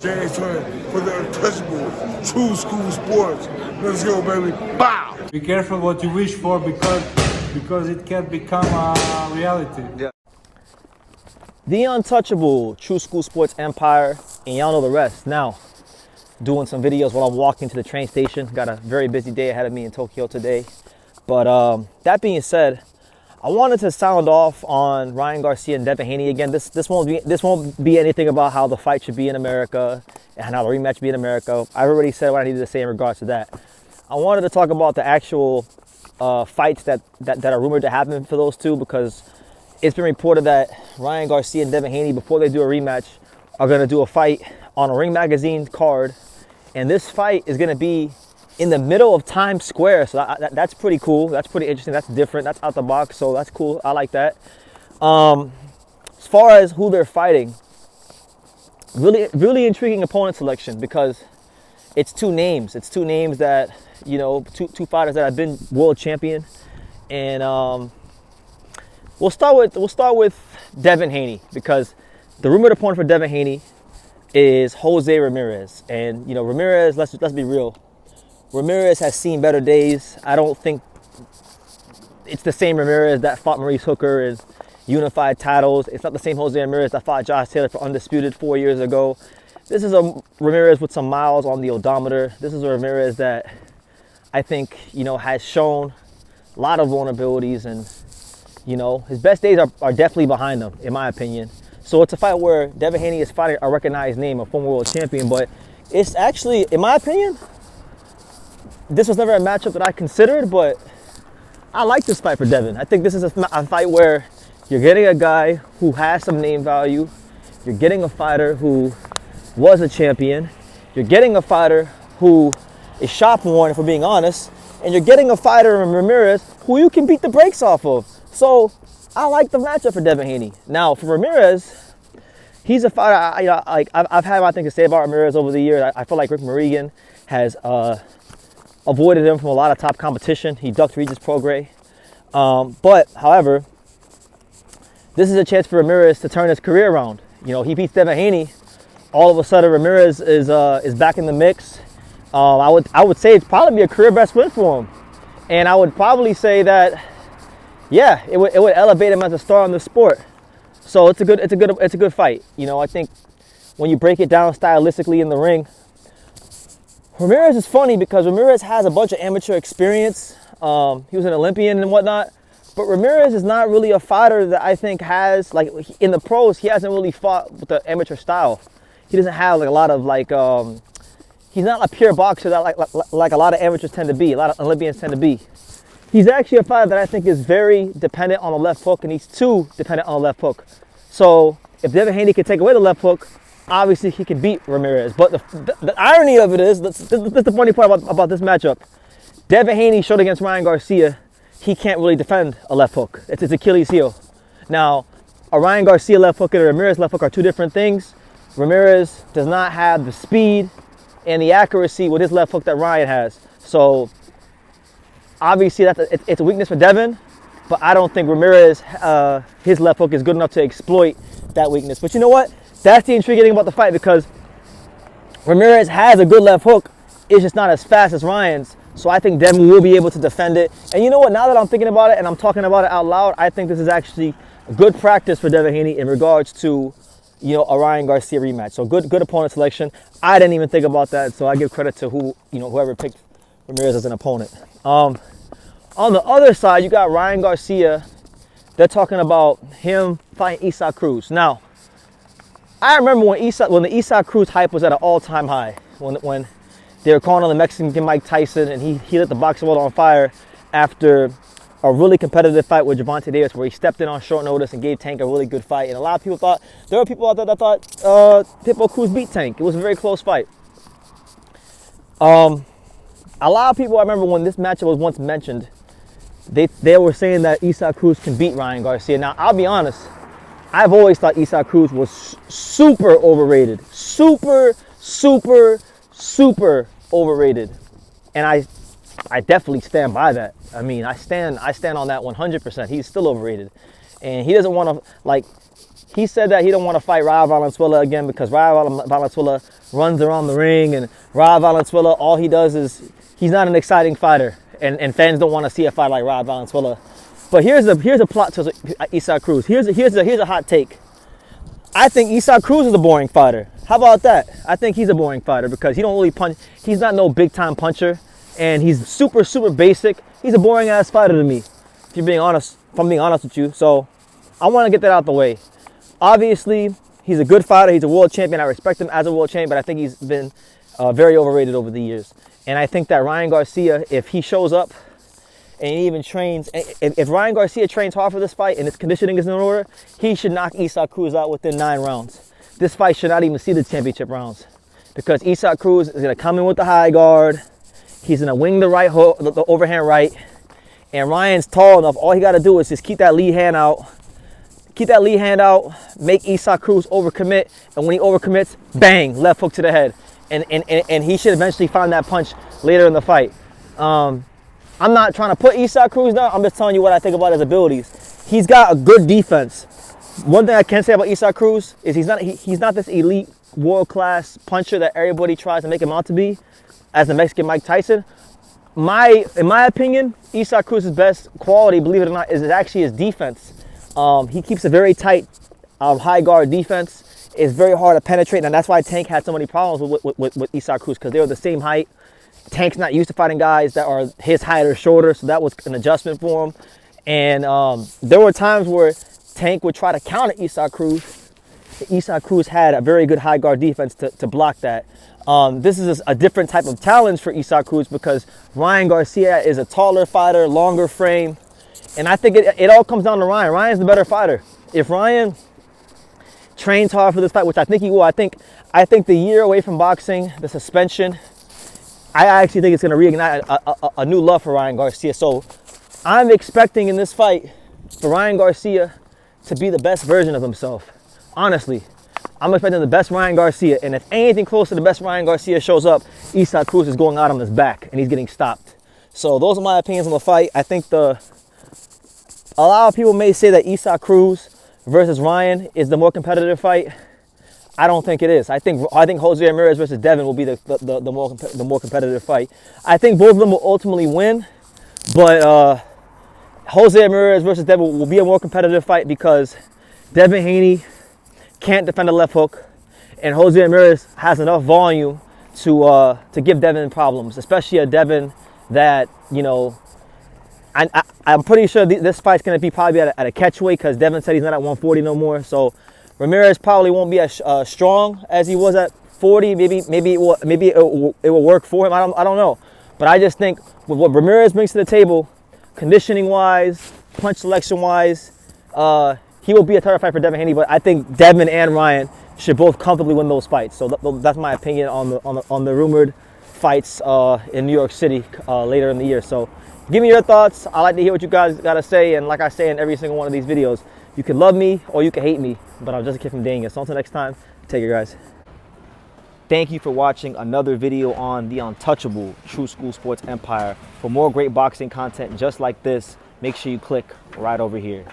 James Turner for the untouchable True School Sports. Let's go, baby. Bow! Be careful what you wish for because it can become a reality. Yeah. The untouchable True School Sports Empire, and y'all know the rest. Now, doing some videos while I'm walking to the train station. Got a very busy day ahead of me in Tokyo today. But that being said, I wanted to sound off on Ryan Garcia and Devin Haney again. This won't be anything about how the fight should be in America and how the rematch be in America. I already said what I needed to say in regards to that. I wanted to talk about the actual fights that are rumored to happen for those two, because it's been reported that Ryan Garcia and Devin Haney, before they do a rematch, are going to do a fight on a Ring Magazine card. And this fight is going to be in the middle of Times Square. So that's pretty cool. That's pretty interesting. That's different. That's out the box. So that's cool. I like that. As far as who they're fighting, really intriguing opponent selection, because it's two names. It's two names that, you know, two fighters that have been world champion. And we'll start with Devin Haney, because the rumored opponent for Devin Haney is Jose Ramirez. And, you know, Ramirez, let's be real. Ramirez has seen better days. I don't think it's the same Ramirez that fought Maurice Hooker and unified titles. It's not the same Jose Ramirez that fought Josh Taylor for Undisputed 4 years ago. This is a Ramirez with some miles on the odometer. This is a Ramirez that I think, you know, has shown a lot of vulnerabilities, and, you know, his best days are definitely behind him, in my opinion. So it's a fight where Devin Haney is fighting a recognized name, a former world champion, but it's actually, in my opinion, this was never a matchup that I considered, but I like this fight for Devin. I think this is a fight where you're getting a guy who has some name value. You're getting a fighter who was a champion. You're getting a fighter who is shop worn, if we're being honest. And you're getting a fighter in Ramirez who you can beat the brakes off of. So I like the matchup for Devin Haney. Now, for Ramirez, he's a fighter, I've had my thing to say about Ramirez over the years. I feel like Rick Morrigan has avoided him from a lot of top competition. He ducked Regis Prograis. But, however, this is a chance for Ramirez to turn his career around. You know, he beats Devin Haney. All of a sudden, Ramirez is back in the mix. I would say it's probably be a career best win for him. And I would probably say that, yeah, it would elevate him as a star in the sport. So it's a good fight. You know, I think when you break it down stylistically in the ring, Ramirez is funny because Ramirez has a bunch of amateur experience. He was an Olympian and whatnot. But Ramirez is not really a fighter that I think has, like, in the pros, he hasn't really fought with the amateur style. He doesn't have, like, a lot of, like, he's not a pure boxer that like a lot of amateurs tend to be, a lot of Olympians tend to be. He's actually a fighter that I think is very dependent on the left hook, and he's too dependent on the left hook. So if Devin Haney can take away the left hook, obviously he can beat Ramirez. But the irony of it is, this is the funny part about this matchup. Devin Haney showed against Ryan Garcia, he can't really defend a left hook. It's his Achilles heel. Now, a Ryan Garcia left hook and a Ramirez left hook are two different things. Ramirez does not have the speed and the accuracy with his left hook that Ryan has. So obviously it's a weakness for Devin, but I don't think Ramirez, his left hook is good enough to exploit that weakness. But you know what? That's the intriguing thing about the fight, because Ramirez has a good left hook. It's just not as fast as Ryan's. So I think Devin will be able to defend it. And you know what? Now that I'm thinking about it and I'm talking about it out loud, I think this is actually a good practice for Devin Haney in regards to, you know, a Ryan Garcia rematch. So good opponent selection. I didn't even think about that, so I give credit to whoever picked Ramirez as an opponent. On the other side, you got Ryan Garcia. They're talking about him fighting Isaac Cruz. Now, I remember when the Isaac Cruz hype was at an all-time high, when they were calling on the Mexican Mike Tyson, and he lit the boxing world on fire after a really competitive fight with Gervonta Davis, where he stepped in on short notice and gave Tank a really good fight. And a lot of people thought, there were people out there that thought Pitbull Cruz beat Tank. It was a very close fight. A lot of people, I remember when this matchup was once mentioned, they were saying that Isaac Cruz can beat Ryan Garcia. Now, I'll be honest, I've always thought Isaac Cruz was super overrated. Super overrated. And I definitely stand by that. I mean, I stand on that 100%. He's still overrated. And he doesn't want to, like, he said that he don't want to fight Raul Valenzuela again because Raul Valenzuela runs around the ring, and Raul Valenzuela, all he does is he's not an exciting fighter, and fans don't want to see a fight like Raul Valenzuela. But here's a plot to Isaac Cruz. Here's a hot take. I think Isaac Cruz is a boring fighter. How about that? I think he's a boring fighter because he don't really punch. He's not no big time puncher, and he's super basic. He's a boring ass fighter to me. If I'm being honest with you. So I want to get that out the way. Obviously, he's a good fighter. He's a world champion. I respect him as a world champion, but I think he's been very overrated over the years. And I think that Ryan Garcia, if he shows up and he even trains, if Ryan Garcia trains hard for this fight and his conditioning is in order, he should knock Isaac Cruz out within 9 rounds. This fight should not even see the championship rounds because Isaac Cruz is going to come in with the high guard. He's going to wing the right hook, the overhand right. And Ryan's tall enough. All he got to do is just keep that lead hand out. Keep that lead hand out. Make Isaac Cruz overcommit. And when he overcommits, bang, left hook to the head. And he should eventually find that punch later in the fight. I'm not trying to put Isaac Cruz down. I'm just telling you what I think about his abilities. He's got a good defense. One thing I can say about Isaac Cruz is he's not this elite world-class puncher that everybody tries to make him out to be as the Mexican Mike Tyson. In my opinion, Isaac Cruz's best quality, believe it or not, is actually his defense. He keeps a very tight high guard defense. It's very hard to penetrate, and that's why Tank had so many problems with Isaac Cruz because they were the same height. Tank's not used to fighting guys that are his height or shorter, so that was an adjustment for him. And there were times where Tank would try to counter Isaac Cruz. Isaac Cruz had a very good high guard defense to block that. This is a different type of challenge for Isaac Cruz because Ryan Garcia is a taller fighter, longer frame. And I think it all comes down to Ryan. Ryan's the better fighter. If Ryan trains hard for this fight, which I think he will, I think the year away from boxing, the suspension, I actually think it's going to reignite a new love for Ryan Garcia. So I'm expecting in this fight for Ryan Garcia to be the best version of himself. Honestly, I'm expecting the best Ryan Garcia. And if anything close to the best Ryan Garcia shows up, Isaac Cruz is going out on his back and he's getting stopped. So those are my opinions on the fight. I think a lot of people may say that Isaac Cruz versus Ryan is the more competitive fight. I don't think it is. I think Jose Ramirez versus Devin will be the more competitive fight. I think both of them will ultimately win, but Jose Ramirez versus Devin will be a more competitive fight because Devin Haney can't defend a left hook, and Jose Ramirez has enough volume to give Devin problems, especially a Devin that, you know, I'm pretty sure this fight's going to be probably at a catch weight because Devin said he's not at 140 no more. So Ramirez probably won't be as strong as he was at 40. Maybe it will work for him. I don't know. But I just think with what Ramirez brings to the table, conditioning-wise, punch selection-wise, he will be a tougher fight for Devin Haney. But I think Devin and Ryan should both comfortably win those fights. So that's my opinion on the rumored fights in New York City later in the year. So give me your thoughts. I like to hear what you guys got to say. And like I say in every single one of these videos, you can love me or you can hate me, but I'm just a kid from Dania. So until next time, take care, guys. Thank you for watching another video on the untouchable True School Sports Empire. For more great boxing content just like this, make sure you click right over here.